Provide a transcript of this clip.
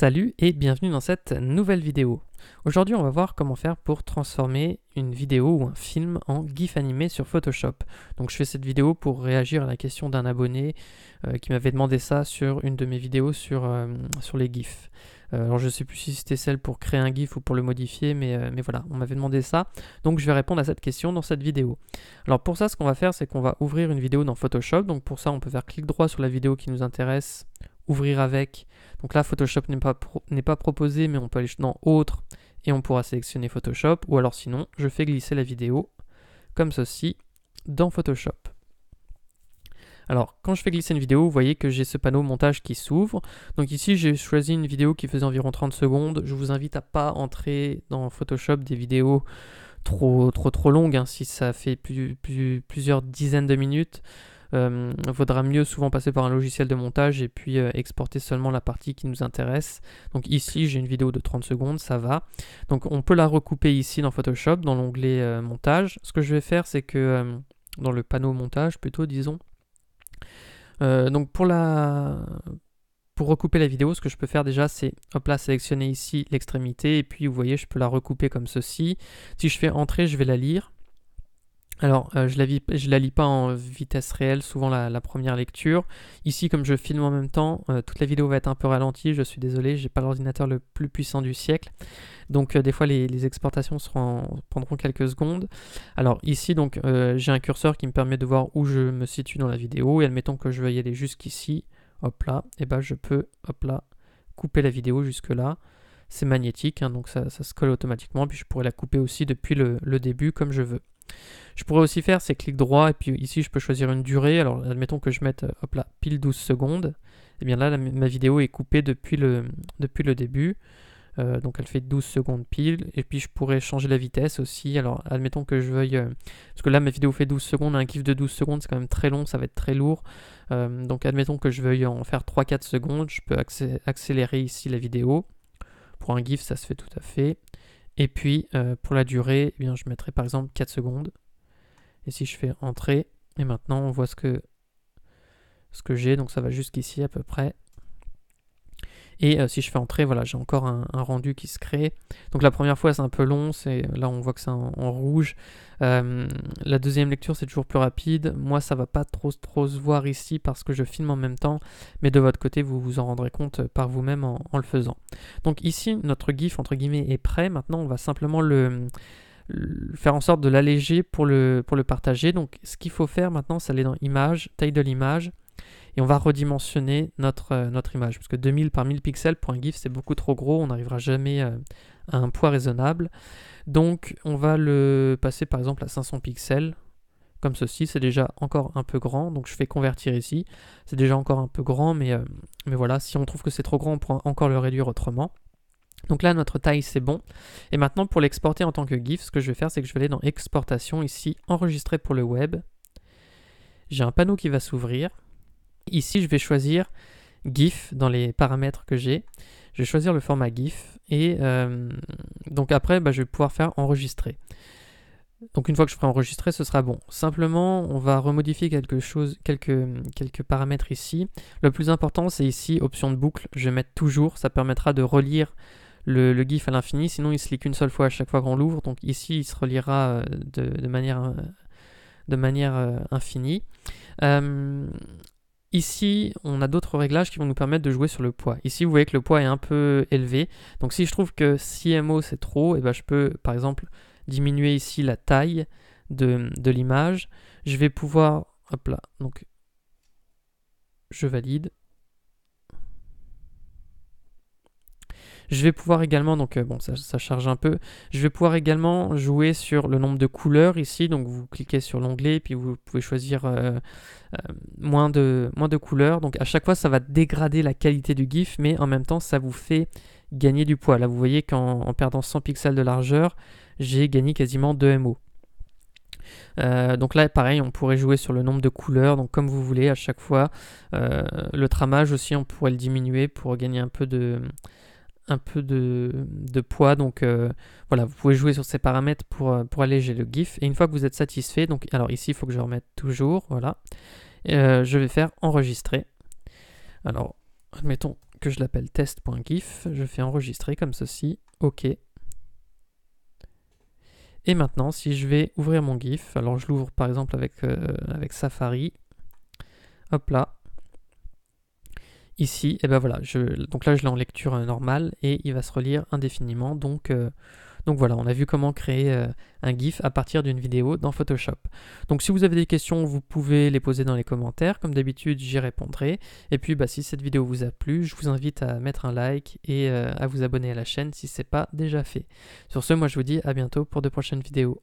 Salut et bienvenue dans cette nouvelle vidéo. Aujourd'hui on va voir comment faire pour transformer une vidéo ou un film en GIF animé sur Photoshop. Donc je fais cette vidéo pour réagir à la question d'un abonné qui m'avait demandé ça sur une de mes vidéos sur les GIFs. Alors je ne sais plus si c'était celle pour créer un GIF ou pour le modifier, mais voilà, on m'avait demandé ça. Donc je vais répondre à cette question dans cette vidéo. Alors pour ça, ce qu'on va faire, c'est qu'on va ouvrir une vidéo dans Photoshop. Donc pour ça, on peut faire clic droit sur la vidéo qui nous intéresse, ouvrir avec. Donc là, Photoshop n'est pas proposé, mais on peut aller dans Autre et on pourra sélectionner Photoshop. Ou alors sinon, je fais glisser la vidéo comme ceci dans Photoshop. Alors, quand je fais glisser une vidéo, vous voyez que j'ai ce panneau montage qui s'ouvre. Donc ici, j'ai choisi une vidéo qui faisait environ 30 secondes. Je vous invite à pas entrer dans Photoshop des vidéos trop longues, hein, si ça fait plusieurs dizaines de minutes. Vaudra mieux souvent passer par un logiciel de montage et puis exporter seulement la partie qui nous intéresse. Donc ici j'ai une vidéo de 30 secondes, ça va. Donc on peut la recouper ici dans Photoshop, dans l'onglet montage. Ce que je vais faire, c'est que dans le panneau montage plutôt, disons. Donc pour recouper la vidéo, ce que je peux faire déjà, c'est hop là, sélectionner ici l'extrémité et puis vous voyez, je peux la recouper comme ceci. Si je fais entrer, je vais la lire. Alors, je la lis pas en vitesse réelle, souvent la première lecture. Ici, comme je filme en même temps, toute la vidéo va être un peu ralentie. Je suis désolé, j'ai pas l'ordinateur le plus puissant du siècle. Donc, des fois, les exportations prendront quelques secondes. Alors, ici, donc, j'ai un curseur qui me permet de voir où je me situe dans la vidéo. Et admettons que je veuille aller jusqu'ici, hop là, et ben je peux, hop là, couper la vidéo jusque là. C'est magnétique, hein, donc ça se colle automatiquement. Puis je pourrais la couper aussi depuis le début comme je veux. Je pourrais aussi faire, c'est clic droit, et puis ici je peux choisir une durée. Alors admettons que je mette, hop là, pile 12 secondes. Et bien là, ma vidéo est coupée depuis le début. Donc elle fait 12 secondes pile. Et puis je pourrais changer la vitesse aussi. Alors admettons que je veuille... parce que là, ma vidéo fait 12 secondes. Un GIF de 12 secondes, c'est quand même très long, ça va être très lourd. Donc admettons que je veuille en faire 3-4 secondes. Je peux accélérer ici la vidéo. Pour un GIF, ça se fait tout à fait. Et puis, pour la durée, eh bien, je mettrai par exemple 4 secondes. Et si je fais entrer, et maintenant on voit ce que j'ai, donc ça va jusqu'ici à peu près. Et si je fais entrer, voilà, j'ai encore un rendu qui se crée. Donc la première fois c'est un peu long, là on voit que c'est en rouge. La deuxième lecture c'est toujours plus rapide. Moi ça va pas trop se voir ici parce que je filme en même temps, mais de votre côté vous vous en rendrez compte par vous-même en le faisant. Donc ici notre GIF entre guillemets est prêt. Maintenant on va simplement faire en sorte de l'alléger pour le partager. Donc ce qu'il faut faire maintenant c'est aller dans Images, taille de l'image. Et on va redimensionner notre image, parce que 2000 par 1000 pixels pour un GIF, c'est beaucoup trop gros, on n'arrivera jamais à un poids raisonnable. Donc on va le passer par exemple à 500 pixels, comme ceci, c'est déjà encore un peu grand, donc je fais convertir ici, c'est déjà encore un peu grand, mais voilà, si on trouve que c'est trop grand, on pourra encore le réduire autrement. Donc là, notre taille, c'est bon. Et maintenant, pour l'exporter en tant que GIF, ce que je vais faire, c'est que je vais aller dans Exportation, ici, Enregistrer pour le web. J'ai un panneau qui va s'ouvrir. Ici, je vais choisir GIF dans les paramètres que j'ai. Je vais choisir le format GIF et donc après, je vais pouvoir faire enregistrer. Donc une fois que je ferai enregistrer, ce sera bon. Simplement, on va remodifier quelques paramètres ici. Le plus important, c'est ici, option de boucle. Je vais mettre toujours. Ça permettra de relire le GIF à l'infini. Sinon, il se lit qu'une seule fois à chaque fois qu'on l'ouvre. Donc ici, il se relira de manière infinie. Ici, on a d'autres réglages qui vont nous permettre de jouer sur le poids. Ici, vous voyez que le poids est un peu élevé. Donc si je trouve que 6 MO c'est trop, et je peux par exemple diminuer ici la taille de l'image. Je vais pouvoir, hop là, donc je valide. Je vais pouvoir également, donc bon, ça charge un peu, je vais pouvoir également jouer sur le nombre de couleurs ici, donc vous cliquez sur l'onglet, puis vous pouvez choisir moins de couleurs, donc à chaque fois ça va dégrader la qualité du GIF, mais en même temps ça vous fait gagner du poids. Là vous voyez qu'en perdant 100 pixels de largeur, j'ai gagné quasiment 2 MO. Donc là pareil, on pourrait jouer sur le nombre de couleurs, donc comme vous voulez à chaque fois. Le tramage aussi, on pourrait le diminuer pour gagner un peu de poids, donc voilà, vous pouvez jouer sur ces paramètres pour alléger le GIF. Et une fois que vous êtes satisfait, donc alors ici il faut que je remette toujours, voilà, je vais faire enregistrer. Alors admettons que je l'appelle test.gif. Je fais enregistrer comme ceci. OK. Et maintenant, si je vais ouvrir mon GIF, alors je l'ouvre par exemple avec Safari. Hop là. Ici, et ben voilà, donc là je l'ai en lecture normale et il va se relire indéfiniment. Donc voilà, on a vu comment créer un GIF à partir d'une vidéo dans Photoshop. Donc si vous avez des questions, vous pouvez les poser dans les commentaires. Comme d'habitude, j'y répondrai. Et puis si cette vidéo vous a plu, je vous invite à mettre un like et à vous abonner à la chaîne si ce n'est pas déjà fait. Sur ce, moi je vous dis à bientôt pour de prochaines vidéos.